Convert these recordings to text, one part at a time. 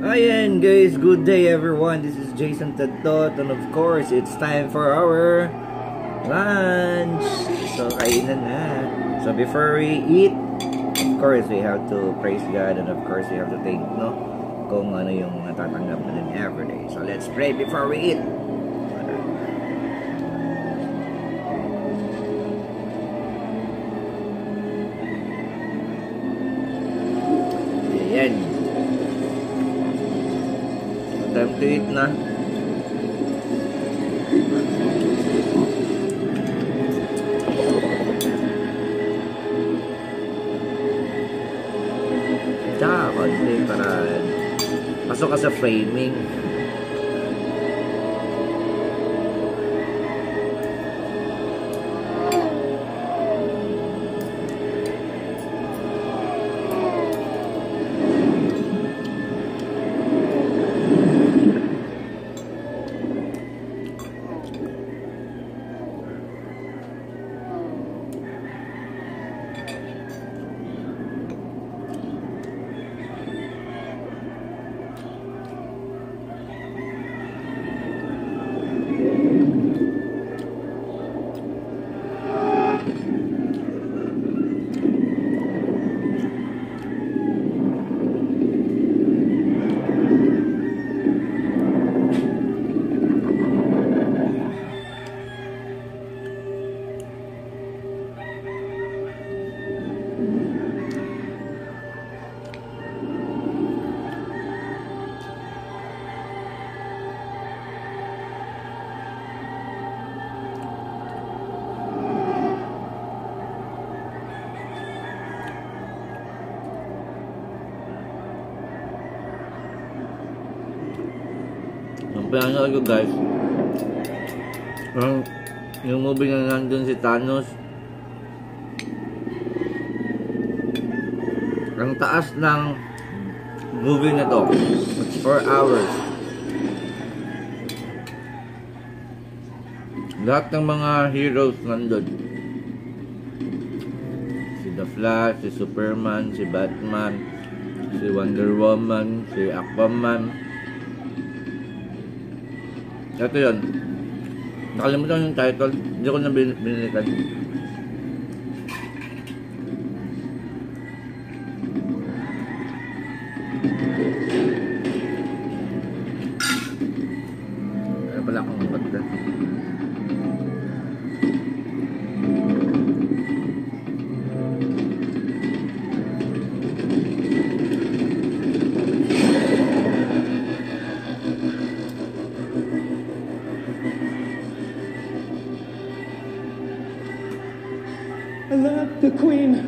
Ayan guys, good day everyone. This is Jason Tadtot, and of course, it's time for our lunch. So, kainan na. So, before we eat, of course, we have to praise God, and of course, we have to thank, no, kung ano yung natatanggap natin everyday. So, let's pray before we eat. Ayan. Time to eat na. Tsaka, konti para pasok ka sa framing. Ang pinanood ko guys, yung movie na nandun si Thanos, ang taas ng movie na to, 4 hours. Lahat ng mga heroes nandun, si The Flash, si Superman, si Batman, si Wonder Woman, si Aquaman. Ito yun. Nakalimutan yung title. Hindi ko na binilikan. Ano pala akong maganda. I love the Queen.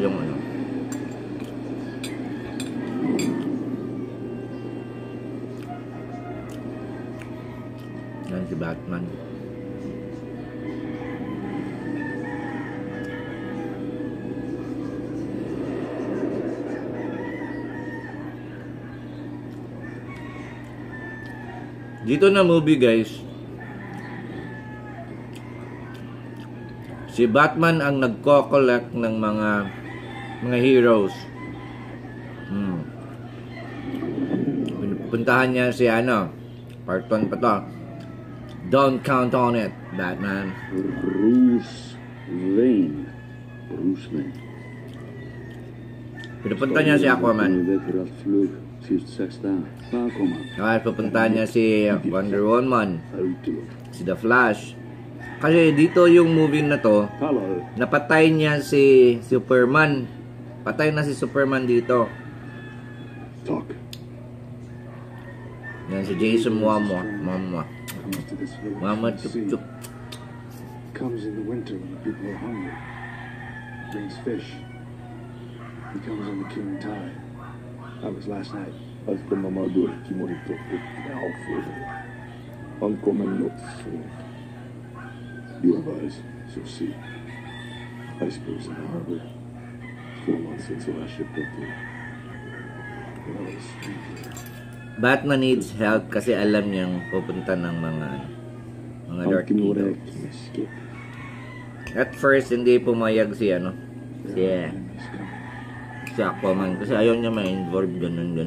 yung ano. Yan si Batman. Dito na movie guys, si Batman ang nagko-collect ng mga heroes. Puntahan niya si ano, part 1 pa to. Don't count on it, Batman. Bruce Wayne. Bruce Wayne. Pinupunta niya si Aquaman. Okay, pupuntahan niya si Wonder Woman, si The Flash. Kasi dito yung movie na to, napatay niya si Superman. Patay na si Superman dito. Yan si Jason Momoa. Mama Chuk. Comes in the winter when the people are hungry. Brings fish. He comes on the king tide. That was last night. Hasta mamador kimorito now food. Uncommon notes. You have eyes, so see. Icebergs in the harbor. 4 months since the last ship got there. Batman needs help kasi alam niyang pupunta ng mga Dark Heroes. At first, hindi pumayag si ano, si Aquaman kasi ayaw niya ma-involve, ganun.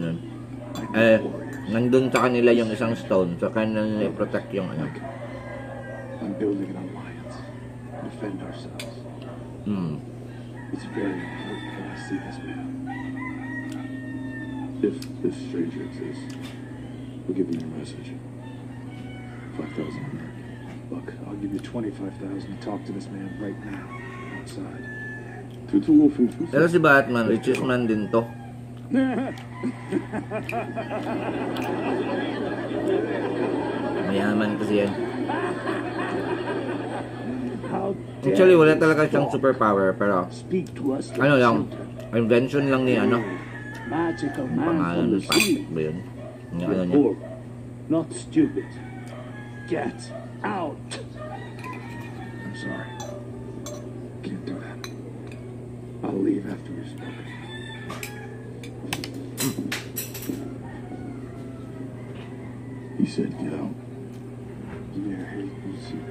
Nandun sa kanila yung isang stone, so kanila i-protect yung ano. I'm building an alliance. Defend ourselves. It's very important that I see this man. If this stranger exists, we'll give you your message. 5,000. Look, I'll give you 25,000 to talk to this man right now, outside. Pero si Batman, richest man din to. Mayaman kasi yan. Actually, wala talaga siyang superpower, pero ano lang, invention lang ni ano. Pangalan ng plastic ba yun? Yung ano niya. Not stupid. Get out. I'm sorry. Can't do that. I'll leave after we've spoken. He said get out. Yeah, we'll see.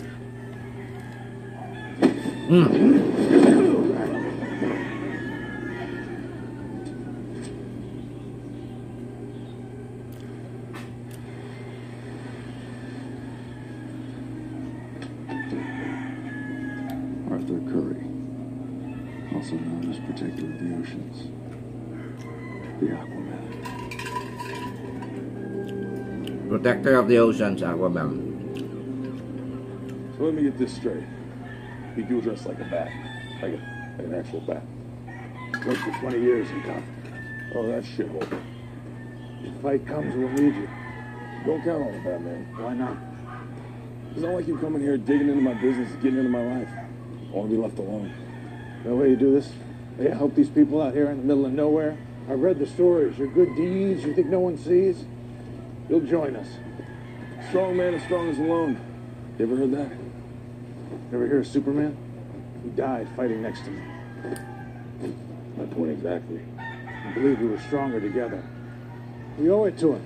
Arthur Curry, also known as Protector of the Oceans, the Aquaman. Protector of the Oceans, Aquaman. So let me get this straight. You dressed like a bat, like an actual bat. Worked for 20 years in Gotham. Oh, that shithole. If the fight comes, we'll need you. Don't count on it, Batman. Why not? It's not like you coming here digging into my business, getting into my life. I want to be left alone. The way you do this? Yeah, help these people out here in the middle of nowhere. I've read the stories. Your good deeds you think no one sees? You'll join us. Strong man as strong as alone. You ever heard that? Ever hear of Superman? He died fighting next to me. My point exactly. I believe we were stronger together. We owe it to him.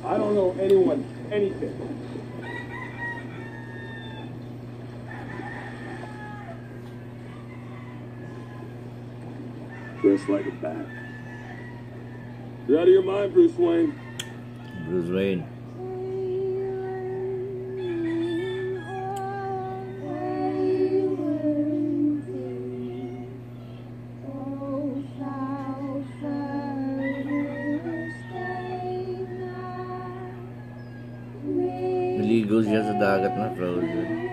I don't owe anyone anything. Dressed like a bat. You're out of your mind, Bruce Wayne. Bruce Wayne. Naligo siya sa dagat na frozen.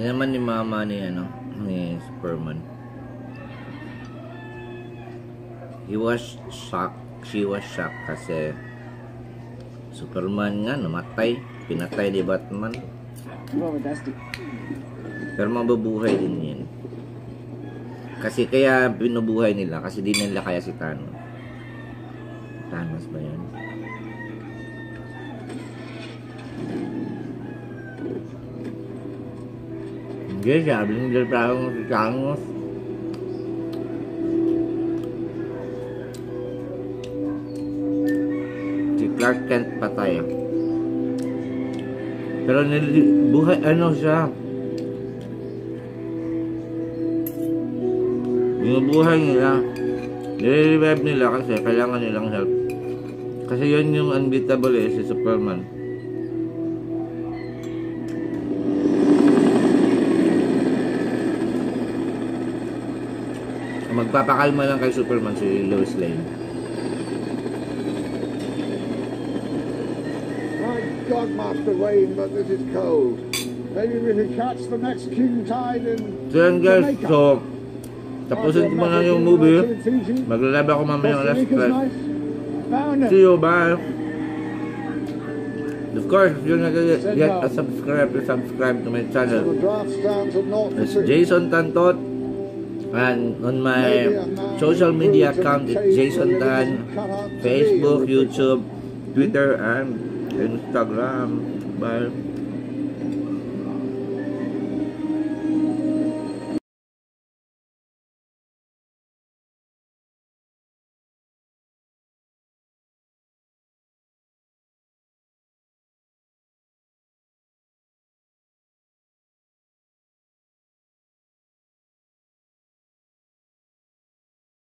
naman ni mama ni Superman. He was shocked. She was shocked kasi Superman nga namatay. Pinatay ni Batman. Pero mabubuhay din yan. Kasi kaya binubuhay nila kasi di nila kaya si Thanos. Thanos ba yan? Hindi, sabi nila parang si Thanos. Si Clark Kent patay. Pero buhay, siya. Binubuhay nila. Nire-revive nila kasi kailangan nilang help. Kasi yun yung unbeatable si Superman. Magpapakalma lang kay Superman si Lois Lane. My God, Master Wayne, but this is cold. Maybe we can catch the next king tide and... So yan guys, so tapusin ko muna yung movie. Maglalaba ako mamaya ng last clip. See you, bye! Of course, if you're not yet a subscriber, subscribe to my channel. It's Jason Tantot. And on my social media account, it's Jason Tan. Facebook, YouTube, Twitter, and Instagram. Bye!